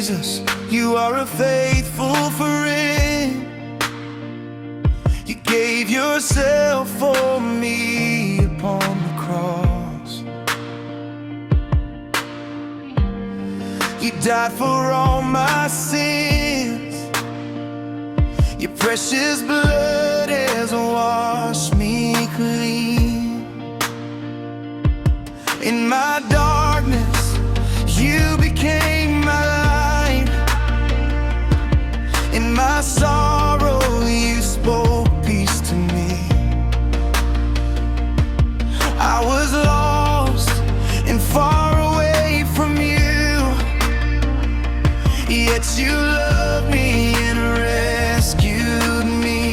Jesus, you are a faithful friend. You gave yourself for me upon the cross. You died for all my sins. Your precious blood has washed me clean. In my darkness, you became my light. In my sorrow, you spoke peace to me. I was lost and far away from you, yet you loved me and rescued me.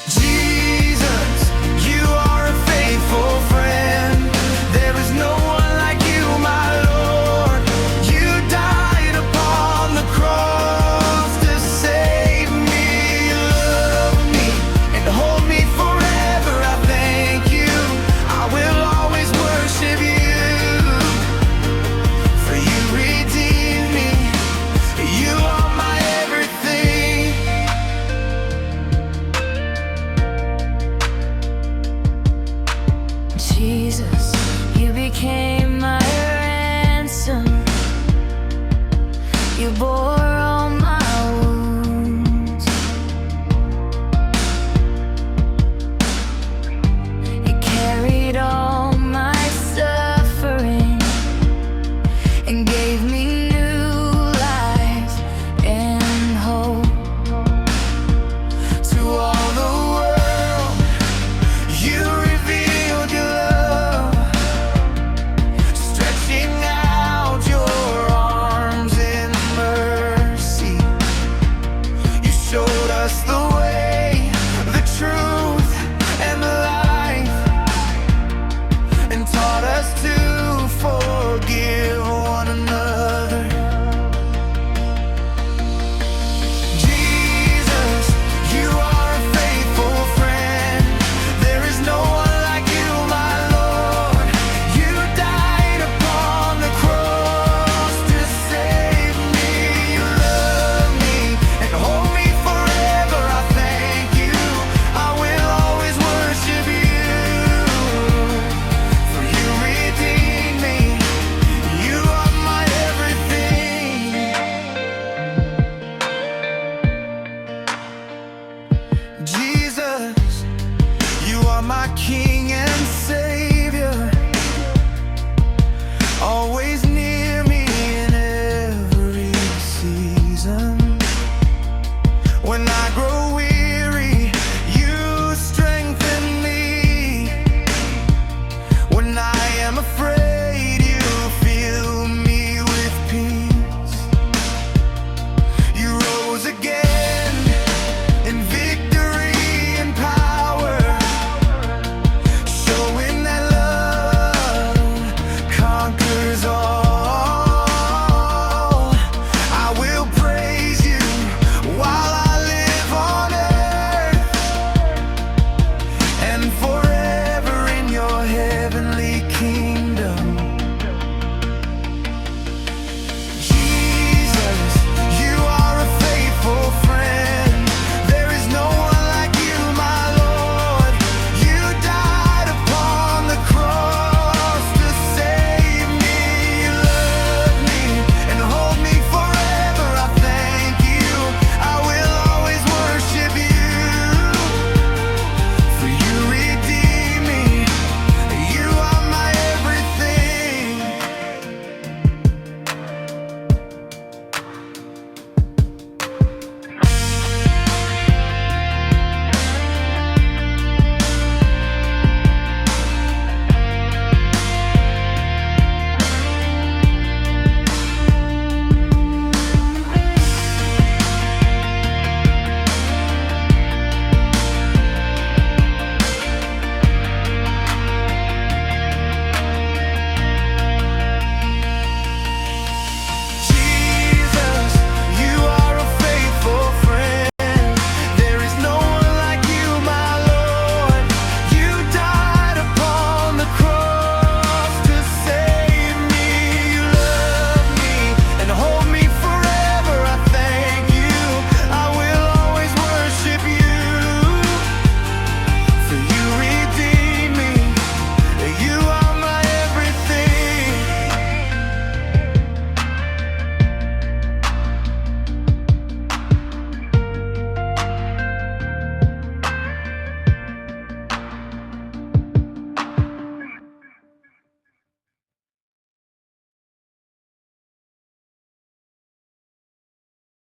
Jesus, you are a faithful friend. There is no one like you, my Lord. You died upon the cross to save me. Love me and hold me forever. I thank you. I will always worship you, for you redeemed me. You are my everything. Jesus, you became my ransom. You bore